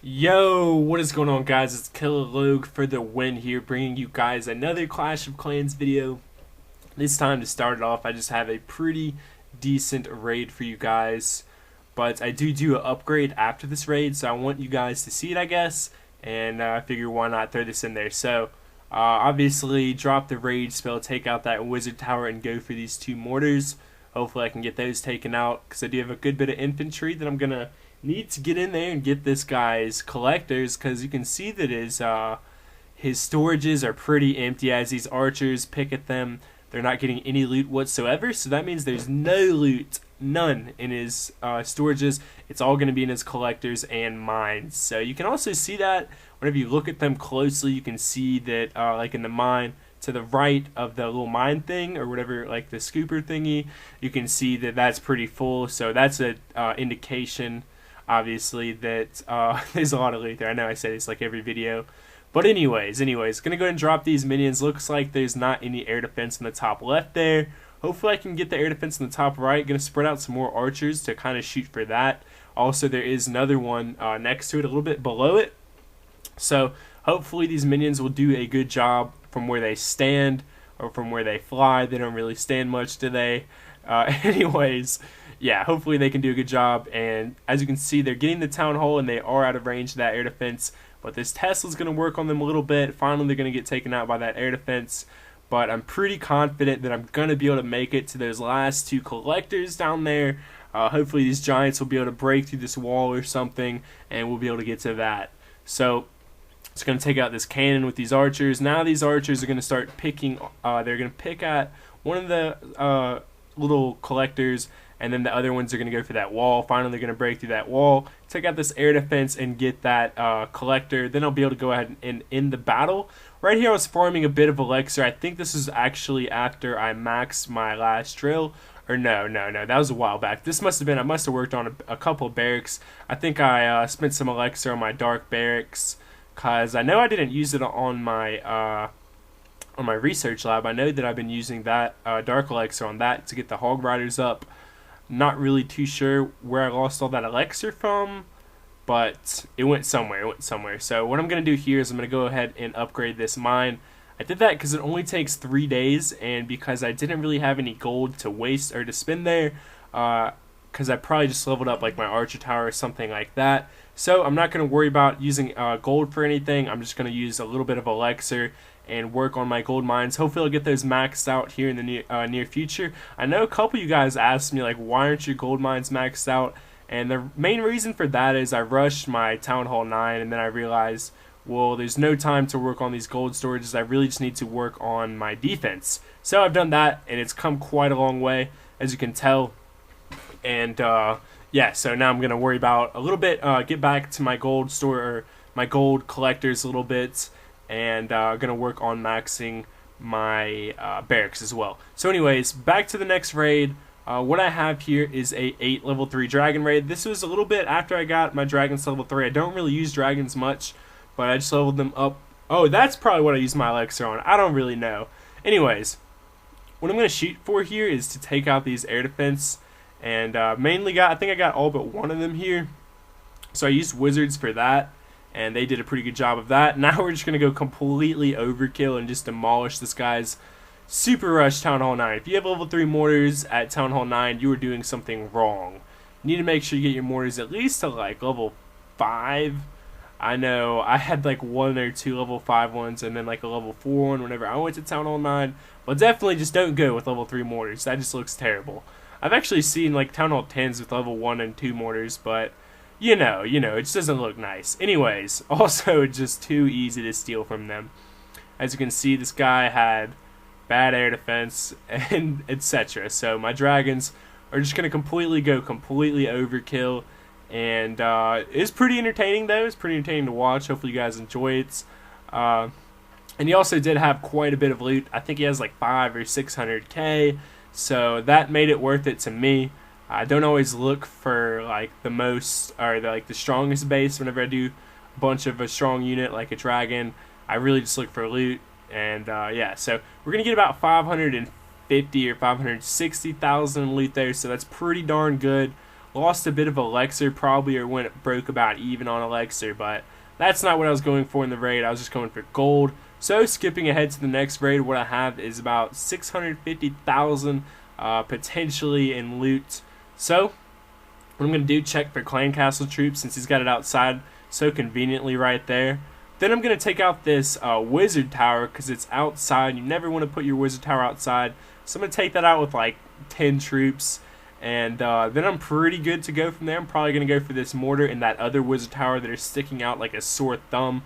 Yo, what is going on, guys? It's Killer Logue for the win here, bringing you guys another Clash of Clans video. This time, to start it off, I just have a pretty decent raid for you guys, but I do an upgrade after this raid, so I want you guys to see it, I guess, and I figure why not throw this in there. So, obviously, drop the rage spell, take out that wizard tower, and go for these two mortars. Hopefully, I can get those taken out, because I do have a good bit of infantry that I'm going to need to get in there and get this guy's collectors, because you can see that his storages are pretty empty as these archers pick at them. They're not getting any loot whatsoever, so that means there's no loot, none, in his storages. It's all going to be in his collectors and mines. So you can also see that whenever you look at them closely, you can see that like in the mine to the right of the little mine thing or whatever, like the scooper thingy, you can see that that's pretty full. So that's a indication, obviously, that there's a lot of loot there. I know I say this like every video. But anyways, gonna go ahead and drop these minions. Looks like there's not any air defense in the top left there. Hopefully I can get the air defense in the top right. Gonna spread out some more archers to kind of shoot for that. Also, there is another one next to it, a little bit below it. So hopefully these minions will do a good job from where they stand or from where they fly. They don't really stand much, do they? Anyways, yeah, hopefully they can do a good job. And as you can see, they're getting the town hall and they are out of range of that air defense. But this Tesla's going to work on them a little bit. Finally, they're going to get taken out by that air defense. But I'm pretty confident that I'm going to be able to make it to those last two collectors down there. Hopefully these giants will be able to break through this wall or something, and we'll be able to get to that. So it's going to take out this cannon with these archers. Now these archers are going to start picking. They're going to pick at one of the little collectors, and then the other ones are going to go for that wall. Finally, they're going to break through that wall, take out this air defense, and get that collector. Then I'll be able to go ahead and end the battle. Right here, I was farming a bit of elixir. I think this is actually after I maxed my last drill. Or no, that was a while back. This must have been, I must have worked on a couple of barracks. I think I spent some elixir on my dark barracks, because I know I didn't use it on my research lab. I know that I've been using that dark elixir on that to get the hog riders up. Not really too sure where I lost all that elixir from, but it went somewhere. So what I'm going to do here is I'm going to go ahead and upgrade this mine. I did that because it only takes 3 days, and because I didn't really have any gold to waste or to spend there, because I probably just leveled up like my archer tower or something like that. So I'm not going to worry about using gold for anything. I'm just going to use a little bit of elixir and work on my gold mines. Hopefully I'll get those maxed out here in the near future. I know a couple of you guys asked me, like, why aren't your gold mines maxed out? And the main reason for that is I rushed my Town Hall 9, and then I realized, well, there's no time to work on these gold storages. I really just need to work on my defense. So I've done that, and it's come quite a long way, as you can tell. And yeah, so now I'm going to worry about a little bit, get back to my gold store, or my gold collectors a little bit, and going to work on maxing my barracks as well. So anyways, back to the next raid. What I have here is a 8 level 3 dragon raid. This was a little bit after I got my dragons level 3. I don't really use dragons much, but I just leveled them up. Oh, that's probably what I used my elixir on. I don't really know. Anyways, what I'm going to shoot for here is to take out these air defense. And mainly I think I got all but one of them here. So I used wizards for that, and they did a pretty good job of that. Now we're just going to go completely overkill and just demolish this guy's super rush Town Hall 9. If you have level 3 mortars at Town Hall 9, you are doing something wrong. You need to make sure you get your mortars at least to like level 5. I know I had like 1 or 2 level 5 ones and then like a level 4 one whenever I went to Town Hall 9. But definitely just don't go with level 3 mortars. That just looks terrible. I've actually seen like Town Hall 10s with level 1 and 2 mortars, but you know, it just doesn't look nice. Anyways, also just too easy to steal from them. As you can see, this guy had bad air defense and etc. So my dragons are just going to go completely overkill. And it's pretty entertaining, though. It's pretty entertaining to watch. Hopefully you guys enjoy it. And he also did have quite a bit of loot. I think he has like 500 or 600k. So that made it worth it to me. I don't always look for like the most or the strongest base whenever I do a bunch of a strong unit like a dragon. I really just look for loot. And yeah, so we're gonna get about 550 or 560,000 loot there. So that's pretty darn good. Lost a bit of elixir probably, or went broke about even on elixir, but that's not what I was going for in the raid. I was just going for gold. So skipping ahead to the next raid, what I have is about 650,000 potentially in loot. So what I'm going to do, check for clan castle troops since he's got it outside so conveniently right there. Then I'm going to take out this wizard tower because it's outside. You never want to put your wizard tower outside. So I'm going to take that out with like 10 troops. And then I'm pretty good to go from there. I'm probably going to go for this mortar and that other wizard tower that are sticking out like a sore thumb.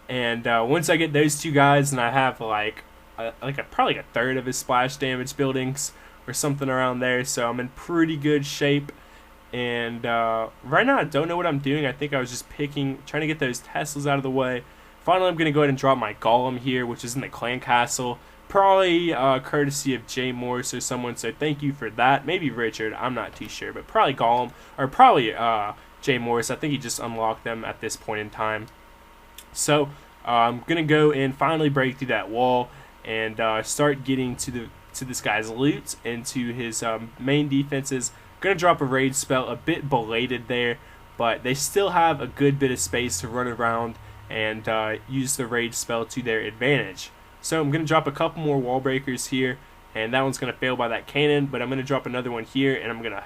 And once I get those two guys, and I have like probably a third of his splash damage buildings or something around there. So I'm in pretty good shape. And right now I don't know what I'm doing. I think I was just trying to get those Teslas out of the way. Finally, I'm going to go ahead and drop my Golem here, which is in the clan castle. Probably courtesy of Jay Morris or someone, so thank you for that. Maybe Richard, I'm not too sure, but probably Golem, or probably Jay Morris. I think he just unlocked them at this point in time. So I'm going to go and finally break through that wall and start getting to this guy's loot and to his main defenses. Going to drop a rage spell, a bit belated there, but they still have a good bit of space to run around and use the rage spell to their advantage. So I'm going to drop a couple more wall breakers here, and that one's going to fail by that cannon, but I'm going to drop another one here, and I'm going to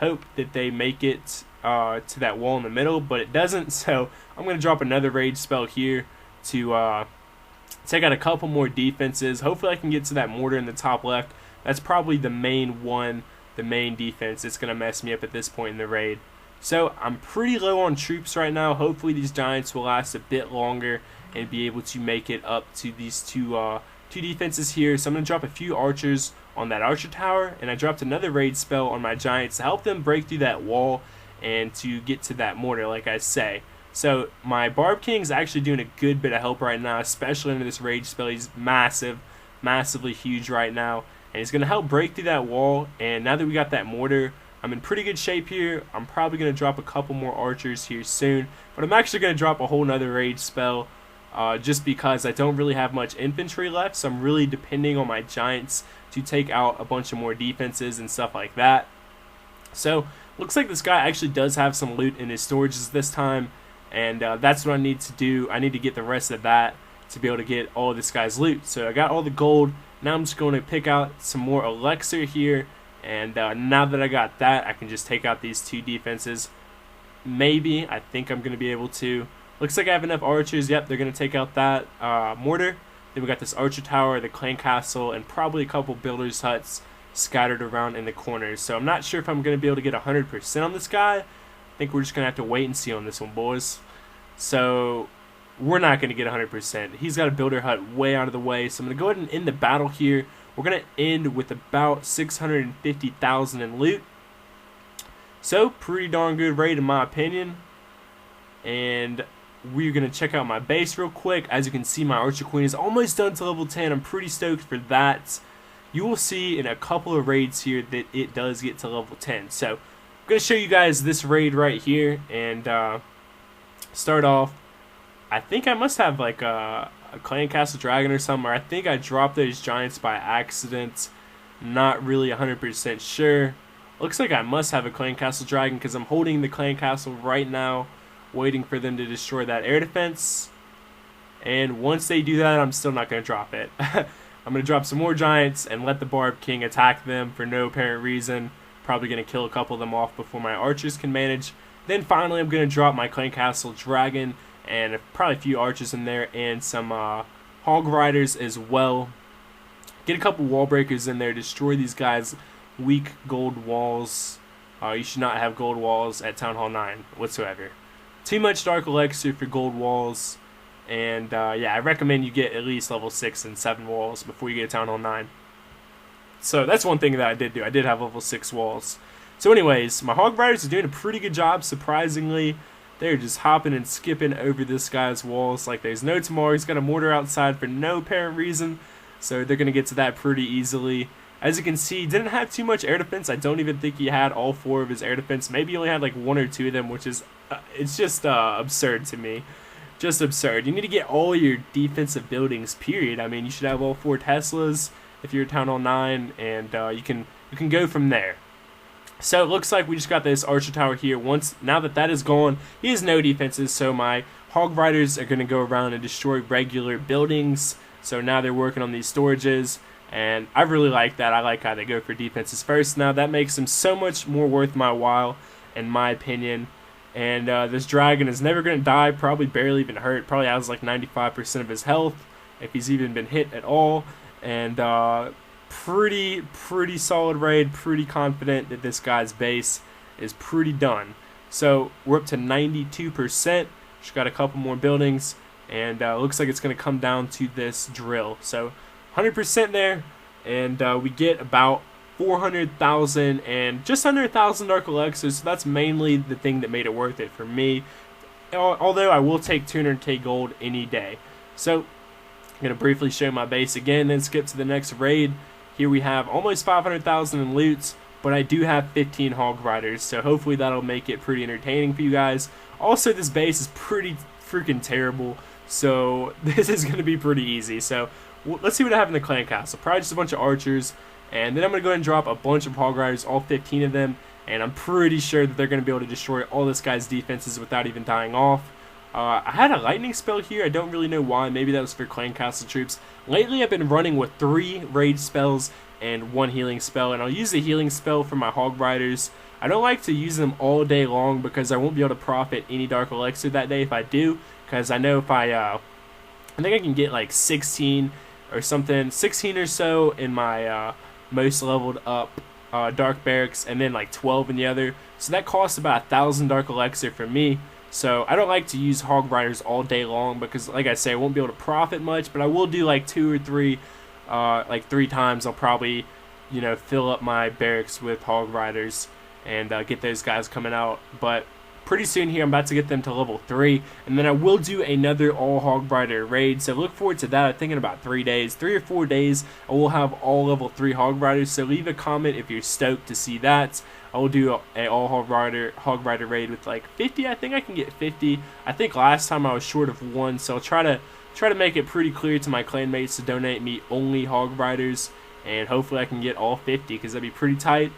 hope that they make it to that wall in the middle, but it doesn't. So I'm going to drop another rage spell here to take out a couple more defenses. Hopefully I can get to that mortar in the top left. That's probably the main one, the main defense. It's going to mess me up at this point in the raid. So I'm pretty low on troops right now. Hopefully these giants will last a bit longer and be able to make it up to these two defenses here. So I'm going to drop a few archers on that archer tower, and I dropped another raid spell on my giants to help them break through that wall and to get to that mortar, like I say. So my Barb King's actually doing a good bit of help right now, especially under this rage spell. He's massively huge right now, and he's going to help break through that wall. And now that we got that mortar, I'm in pretty good shape here. I'm probably going to drop a couple more archers here soon, but I'm actually going to drop a whole nother rage spell just because I don't really have much infantry left, so I'm really depending on my giants to take out a bunch of more defenses and stuff like that. So looks like this guy actually does have some loot in his storages this time, and that's what I need to do. I need to get the rest of that to be able to get all of this guy's loot. So I got all the gold. Now I'm just going to pick out some more elixir here, and now that I got that, I can just take out these two defenses. Maybe. I think I'm going to be able to. Looks like I have enough archers. Yep, they're going to take out that mortar. Then we got this archer tower, the clan castle, and probably a couple builders' huts scattered around in the corners. So I'm not sure if I'm going to be able to get 100% on this guy. I think we're just going to have to wait and see on this one, boys. So we're not going to get 100%. He's got a builder hut way out of the way. So I'm going to go ahead and end the battle here. We're going to end with about 650,000 in loot. So pretty darn good raid in my opinion. And we're going to check out my base real quick. As you can see, my Archer Queen is almost done to level 10. I'm pretty stoked for that. You will see in a couple of raids here that it does get to level 10. So I'm going to show you guys this raid right here and start off. I think I must have like a Clan Castle Dragon or something. Or I think I dropped those giants by accident. Not really 100% sure. Looks like I must have a Clan Castle Dragon because I'm holding the Clan Castle right now, waiting for them to destroy that air defense. And once they do that, I'm still not going to drop it. I'm going to drop some more giants and let the Barb King attack them for no apparent reason. Probably going to kill a couple of them off before my archers can manage. Then finally I'm going to drop my Clan Castle Dragon and probably a few archers in there and some hog riders as well. Get a couple wall breakers in there, destroy these guys' weak gold walls. You should not have gold walls at Town Hall 9 whatsoever. Too much dark elixir for gold walls, and yeah, I recommend you get at least level 6 and 7 walls before you get to Town Hall 9. So that's one thing that I did do. I did have level 6 walls. So anyways, my hog riders are doing a pretty good job, surprisingly. They're just hopping and skipping over this guy's walls like there's no tomorrow. He's got a mortar outside for no apparent reason, so they're going to get to that pretty easily. As you can see, he didn't have too much air defense. I don't even think he had all 4 of his air defense. Maybe he only had like 1 or 2 of them, which is it's just absurd to me. Just absurd. You need to get all your defensive buildings, period. I mean, you should have all 4 Teslas if you're Town Hall 9, and you can go from there. So it looks like we just got this archer tower here. Now that that is gone, he has no defenses, so my hog riders are going to go around and destroy regular buildings. So now they're working on these storages, and I really like that. I like how they go for defenses first. Now that makes them so much more worth my while, in my opinion. And this dragon is never going to die, probably barely even hurt. Probably has like 95% of his health, if he's even been hit at all. And pretty solid raid, pretty confident that this guy's base is pretty done. So we're up to 92%, just got a couple more buildings, and looks like it's going to come down to this drill. So 100% there, and we get about 400,000 and just under 1,000 dark elixirs, so that's mainly the thing that made it worth it for me, although I will take 200k gold any day. So I'm going to briefly show my base again, then skip to the next raid. Here we have almost 500,000 in loots, but I do have 15 hog riders, so hopefully that'll make it pretty entertaining for you guys. Also, this base is pretty freaking terrible, so this is going to be pretty easy. So let's see what I have in the clan castle. Probably just a bunch of archers, and then I'm going to go ahead and drop a bunch of hog riders, all 15 of them, and I'm pretty sure that they're going to be able to destroy all this guy's defenses without even dying off. I had a lightning spell here. I don't really know why. Maybe that was for clan castle troops. Lately, I've been running with 3 raid spells and 1 healing spell, and I'll use the healing spell for my hog riders. I don't like to use them all day long because I won't be able to profit any dark elixir that day if I do, because I know if I think I can get like 16 or something, 16 or so in my most leveled up dark barracks, and then like 12 in the other. So that costs about 1,000 dark elixir for me. So I don't like to use hog riders all day long because, like I say, I won't be able to profit much, but I will do like 2 or 3, like 3 times. I'll probably, you know, fill up my barracks with hog riders and get those guys coming out. But pretty soon here, I'm about to get them to level 3, and then I will do another all hog rider raid. So look forward to that. I think in about 3 days, 3 or 4 days, I will have all level 3 hog riders. So leave a comment if you're stoked to see that. I will do a all hog rider raid with like 50. I think I can get 50. I think last time I was short of 1, so I'll try to make it pretty clear to my clanmates to donate me only hog riders, and hopefully I can get all 50 because that'd be pretty tight.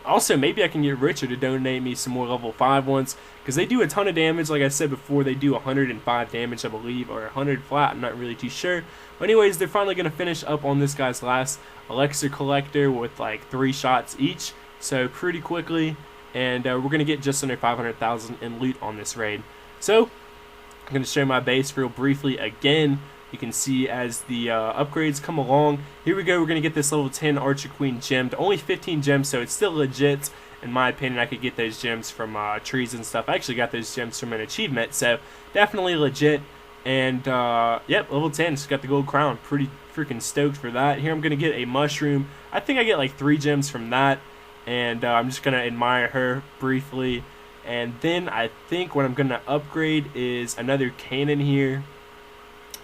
Also, maybe I can get Richard to donate me some more level 5 ones, because they do a ton of damage. Like I said before, they do 105 damage, I believe, or 100 flat. I'm not really too sure. But anyways, they're finally going to finish up on this guy's last elixir collector with like 3 shots each. So pretty quickly, and we're going to get just under 500,000 in loot on this raid. So I'm going to show my base real briefly again. You can see as the upgrades come along. Here we go. We're going to get this level 10 Archer Queen gemmed. Only 15 gems, so it's still legit. In my opinion, I could get those gems from trees and stuff. I actually got those gems from an achievement, so definitely legit. And, yep, level 10. Just got the gold crown. Pretty freaking stoked for that. Here I'm going to get a mushroom. I think I get like 3 gems from that. And I'm just going to admire her briefly. And then I think what I'm going to upgrade is another cannon here.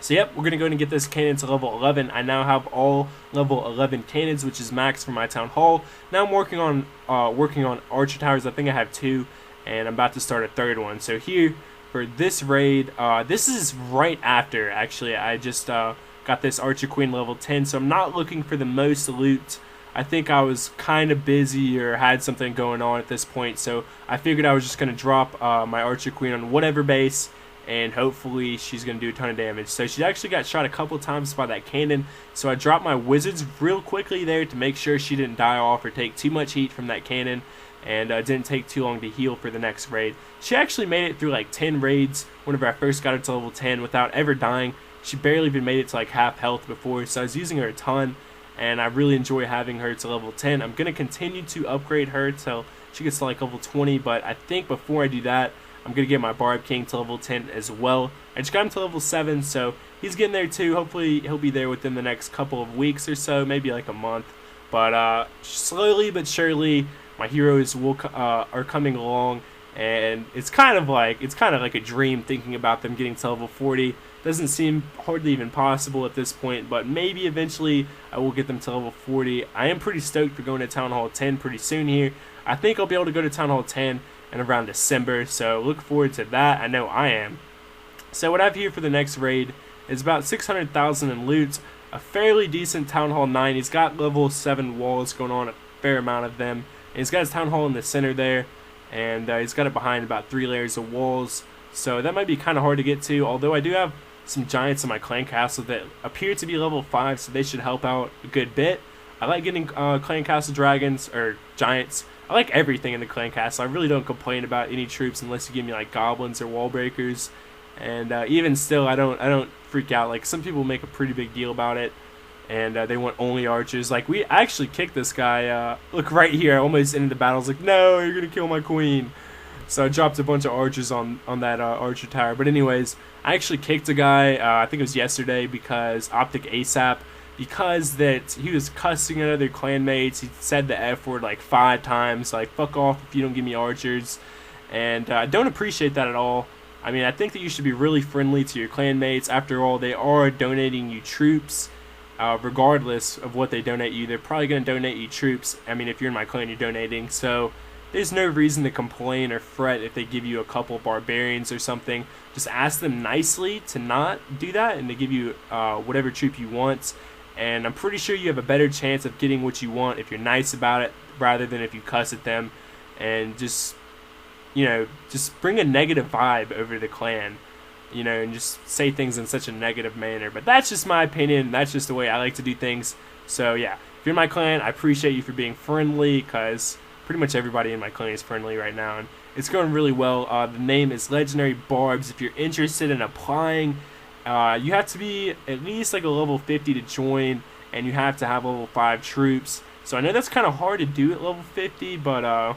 So yep, we're going to go ahead and get this cannon to level 11. I now have all level 11 cannons, which is max for my town hall. Now I'm working on archer towers. I think I have 2, and I'm about to start a 3rd one. So here for this raid, this is right after, actually. I just got this Archer Queen level 10, so I'm not looking for the most loot. I think I was kind of busy or had something going on at this point, so I figured I was just going to drop my Archer Queen on whatever base, and hopefully she's going to do a ton of damage. So she actually got shot a couple times by that cannon, so I dropped my wizards real quickly there to make sure she didn't die off or take too much heat from that cannon, and didn't take too long to heal for the next raid. She actually made it through like 10 raids whenever I first got her to level 10 without ever dying. She barely even made it to like half health before, so I was using her a ton. And I really enjoy having her to level 10. I'm going to continue to upgrade her till she gets to like level 20, but I think before I do that, I'm going to get my Barb King to level 10 as well. I just got him to level 7, so he's getting there too. Hopefully he'll be there within the next couple of weeks or so, maybe like a month. But slowly but surely, my heroes are coming along, and it's kind of like a dream thinking about them getting to level 40. Doesn't seem hardly even possible at this point, but maybe eventually I will get them to level 40. I am pretty stoked for going to Town Hall 10 pretty soon here. I think I'll be able to go to Town Hall 10 in around December, so look forward to that. I know I am. So what I have here for the next raid is about 600,000 in loot, a fairly decent Town Hall 9. He's got level 7 walls going on, a fair amount of them. And he's got his town hall in the center there, and he's got it behind about 3 layers of walls. So that might be kind of hard to get to, although I do have some giants in my clan castle that appear to be level 5, so they should help out a good bit. I like getting clan castle dragons, or giants. I like everything in the clan castle. I really don't complain about any troops unless you give me like goblins or wall breakers. And even still, I don't freak out. Like, some people make a pretty big deal about it, and they want only archers. Like, I actually kicked this guy. Look right here, I almost ended the battle. I was like, no, you're gonna kill my queen. So I dropped a bunch of archers on that archer tower. But anyways, I actually kicked a guy, I think it was yesterday, because Optic ASAP, because that he was cussing at other clanmates. He said the F word like 5 times, like, fuck off if you don't give me archers. And I don't appreciate that at all. I mean, I think that you should be really friendly to your clanmates. After all, they are donating you troops. Regardless of what they donate you, they're probably going to donate you troops. I mean, if you're in my clan, you're donating. So there's no reason to complain or fret if they give you a couple barbarians or something. Just ask them nicely to not do that and to give you whatever troop you want. And I'm pretty sure you have a better chance of getting what you want if you're nice about it, rather than if you cuss at them and just, you know, just bring a negative vibe over the clan, you know, and just say things in such a negative manner. But that's just my opinion. That's just the way I like to do things. So yeah, if you're in my clan, I appreciate you for being friendly, because pretty much everybody in my clan is friendly right now, and it's going really well. The name is Legendary Barbs. If you're interested in applying, you have to be at least like a level 50 to join, and you have to have level 5 troops. So I know that's kind of hard to do at level 50, but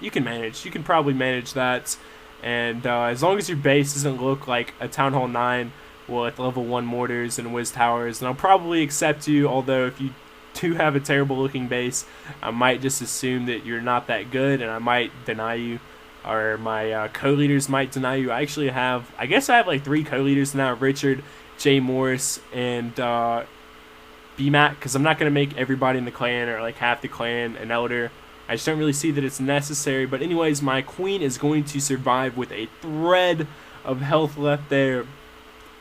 you can manage. You can probably manage that. And as long as your base doesn't look like a Town Hall 9 with level 1 mortars and whiz towers, then I'll probably accept you. Although if you do have a terrible looking base, I might just assume that you're not that good, and I might deny you, or my co-leaders might deny you. I guess I have like 3 co-leaders now: Richard, Jay Morris, and BMAC, because I'm not going to make everybody in the clan, or like half the clan, an elder. I just don't really see that it's necessary. But anyways, my queen is going to survive with a thread of health left there.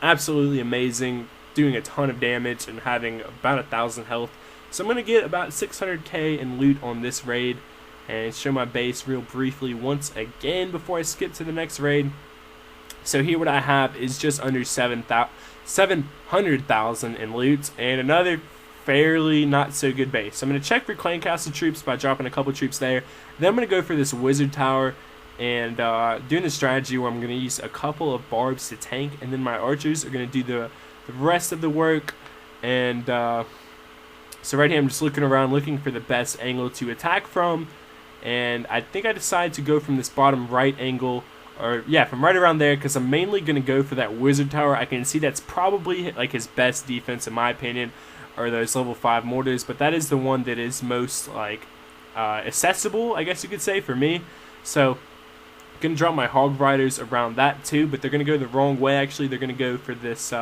Absolutely amazing, doing a ton of damage and having about 1,000 health. So I'm going to get about 600k in loot on this raid, and show my base real briefly once again before I skip to the next raid. So here what I have is just under 700,000 in loot, and another fairly not so good base. So I'm going to check for clan castle troops by dropping a couple troops there. Then I'm going to go for this wizard tower, and doing the strategy where I'm going to use a couple of barbs to tank, and then my archers are going to do the rest of the work. And so right here I'm just looking around, looking for the best angle to attack from, and I think I decided to go from this bottom right angle, or yeah, from right around there, because I'm mainly going to go for that wizard tower. I can see that's probably like his best defense in my opinion, or those level 5 mortars, but that is the one that is most like accessible, I guess you could say, for me. So I'm going to drop my hog riders around that too, but they're going to go the wrong way. Actually, they're going to go for this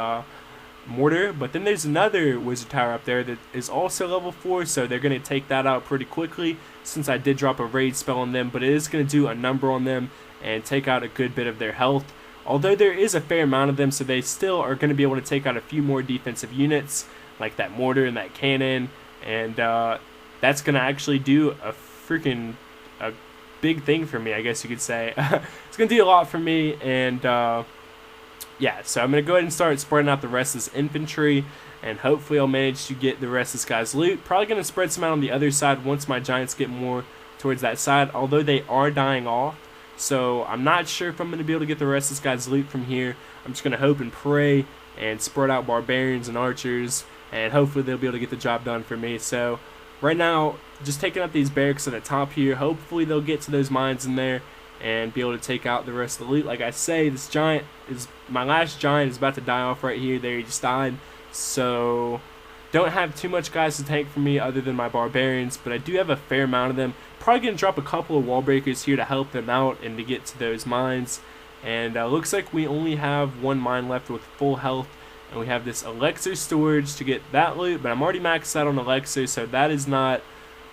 mortar, but then there's another wizard tower up there that is also level 4, so they're going to take that out pretty quickly, since I did drop a raid spell on them. But it is going to do a number on them and take out a good bit of their health, although there is a fair amount of them, so they still are going to be able to take out a few more defensive units like that mortar and that cannon. And that's going to actually do a big thing for me, I guess you could say. It's going to do a lot for me. And yeah, so I'm going to go ahead and start spreading out the rest of this infantry, and hopefully I'll manage to get the rest of this guy's loot. Probably going to spread some out on the other side once my giants get more towards that side, although they are dying off. So I'm not sure if I'm going to be able to get the rest of this guy's loot from here. I'm just going to hope and pray and spread out barbarians and archers, and hopefully they'll be able to get the job done for me. So right now, just taking out these barracks at the top here. Hopefully they'll get to those mines in there and be able to take out the rest of the loot. Like I say, this giant is my last giant is about to die off right here. There, he just died. So don't have too much guys to tank for me other than my barbarians, but I do have a fair amount of them. Probably gonna drop a couple of wall breakers here to help them out and to get to those mines. And looks like we only have 1 mine left with full health, and we have this elixir storage to get that loot. But I'm already maxed out on elixir, so that is not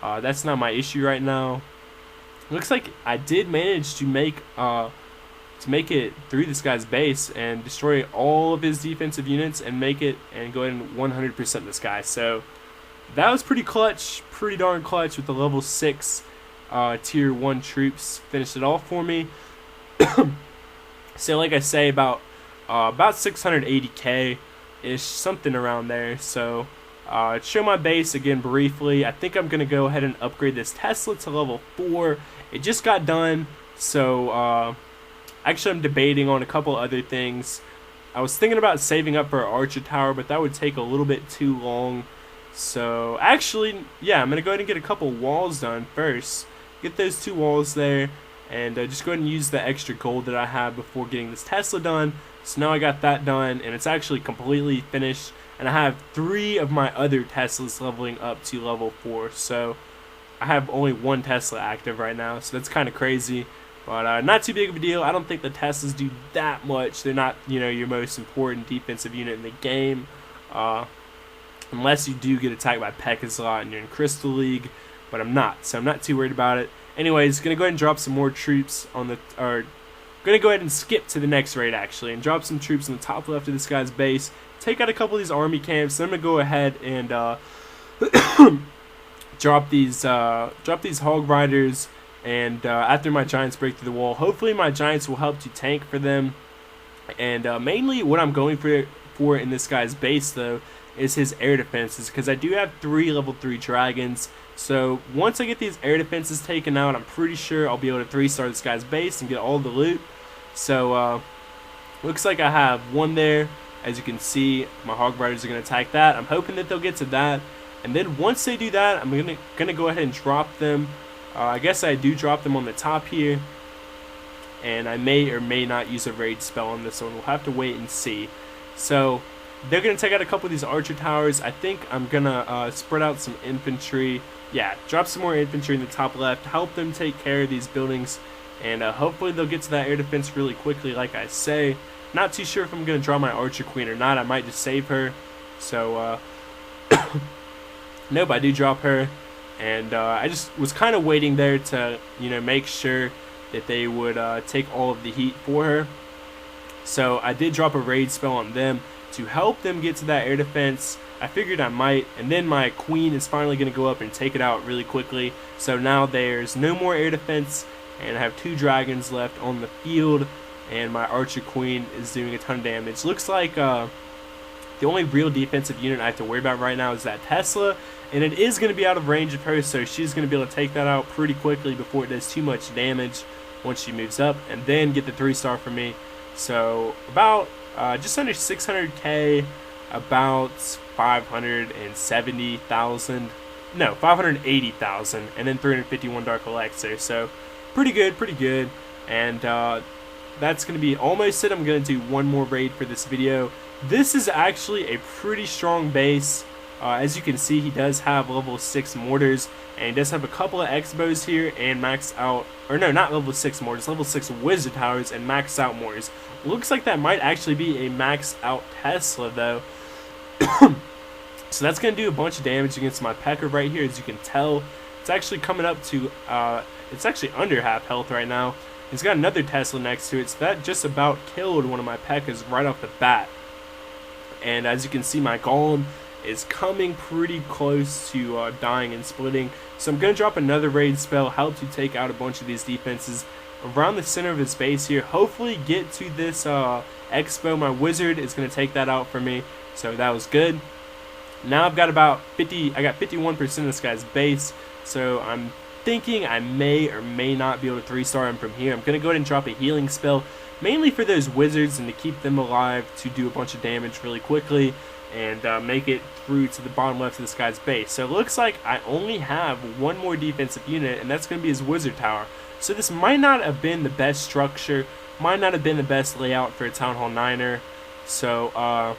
that's not my issue right now. Looks like I did manage to make it through this guy's base and destroy all of his defensive units and make it and go ahead and 100% this guy. So that was pretty clutch, pretty darn clutch, with the level 6 tier 1 troops finished it off for me. So like I say, about 680k ish, something around there. So show my base again briefly. I think I'm gonna go ahead and upgrade this Tesla to level 4. It just got done, so actually I'm debating on a couple other things. I was thinking about saving up for an archer tower, but that would take a little bit too long. So actually, yeah, I'm gonna go ahead and get a couple walls done first. Get those 2 walls there, and just go ahead and use the extra gold that I have before getting this Tesla done. So now I got that done, and it's actually completely finished, and I have 3 of my other Teslas leveling up to level 4. So I have only 1 Tesla active right now, so that's kind of crazy, but not too big of a deal. I don't think the Teslas do that much. They're not, you know, your most important defensive unit in the game, unless you do get attacked by Pekka a lot and you're in Crystal League, but I'm not, so I'm not too worried about it. Anyways, gonna go ahead and drop some more troops on the, or gonna go ahead and skip to the next raid actually, and drop some troops on the top left of this guy's base. Take out a couple of these army camps. Then I'm gonna go ahead and drop these hog riders. And after my giants break through the wall, hopefully my giants will help to tank for them. And mainly what I'm going for in this guy's base though is his air defenses, because I do have 3 level 3 dragons. So once I get these air defenses taken out, I'm pretty sure I'll be able to 3-star this guy's base and get all the loot. So looks like I have 1 there. As you can see, my hog riders are going to attack that. I'm hoping that they'll get to that, and then once they do that, I'm gonna go ahead and drop them. I guess I do drop them on the top here, and I may or may not use a raid spell on this one. We'll have to wait and see. So they're going to take out a couple of these archer towers. I think I'm going to spread out some infantry. Yeah, drop some more infantry in the top left, help them take care of these buildings, and hopefully they'll get to that air defense really quickly, like I say. Not too sure if I'm going to draw my archer queen or not. I might just save her. So, nope, I do drop her. And I just was kind of waiting there to, you know, make sure that they would take all of the heat for her. So I did drop a raid spell on them to help them get to that air defense. I figured I might, and then my queen is finally going to go up and take it out really quickly. So now there's no more air defense, and I have 2 dragons left on the field, and my archer queen is doing a ton of damage. Looks like the only real defensive unit I have to worry about right now is that Tesla, and it is going to be out of range of her, so she's going to be able to take that out pretty quickly before it does too much damage once she moves up, and then get the 3-star for me. So about just under 600k, about 570,000, no, 580,000, and then 351 Dark Elixir. So pretty good, and that's going to be almost it. I'm going to do 1 more raid for this video. This is actually a pretty strong base. As you can see, he does have level 6 mortars, and he does have a couple of X-bows here and maxed out, or no, not level 6 mortars, level 6 wizard towers and maxed out mortars. Looks like that might actually be a maxed out Tesla though. So that's going to do a bunch of damage against my Pekka right here. As you can tell, it's actually coming up to, it's actually under half health right now. It's got another Tesla next to it, so that just about killed one of my Pekkas right off the bat. And as you can see, my Golem is coming pretty close to dying and splitting. So I'm going to drop another raid spell, help to take out a bunch of these defenses around the center of his base here. Hopefully get to this Expo. My wizard is going to take that out for me, so that was good. Now I've got about 50, I got 51% of this guy's base, so I'm thinking I may or may not be able to 3-star him from here. I'm going to go ahead and drop a healing spell, mainly for those wizards and to keep them alive to do a bunch of damage really quickly and make it through to the bottom left of this guy's base. So it looks like I only have 1 more defensive unit, and that's going to be his wizard tower. So this might not have been the best structure, might not have been the best layout for a Town Hall 9er. So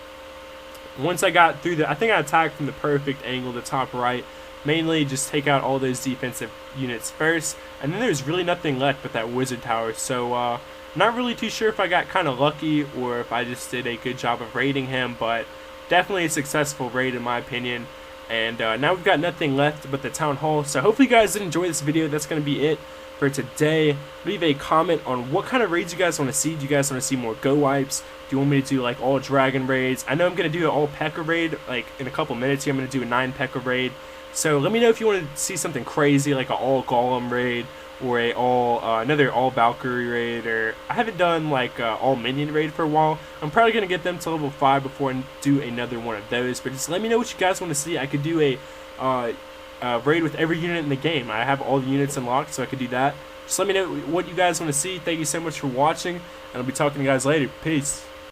once I got through I think I attacked from the perfect angle, the top right. Mainly just take out all those defensive units first, and then there's really nothing left but that wizard tower. So not really too sure if I got kind of lucky or if I just did a good job of raiding him, but definitely a successful raid in my opinion. And now we've got nothing left but the Town Hall. So hopefully you guys did enjoy this video. That's going to be it for today. Leave a comment on what kind of raids you guys want to see. Do you guys want to see more go wipes? Do you want me to do like all dragon raids? I know I'm going to do an all Pekka raid like in a couple minutes here. I'm going to do a 9 Pekka raid. So let me know if you want to see something crazy like an all Golem raid, or another all Valkyrie raid, or I haven't done like all minion raid for a while. I'm probably gonna get them to level 5 before I do another one of those. But just let me know what you guys want to see. I could do a raid with every unit in the game. I have all the units unlocked, so I could do that. Just let me know what you guys want to see. Thank you so much for watching, and I'll be talking to you guys later. Peace.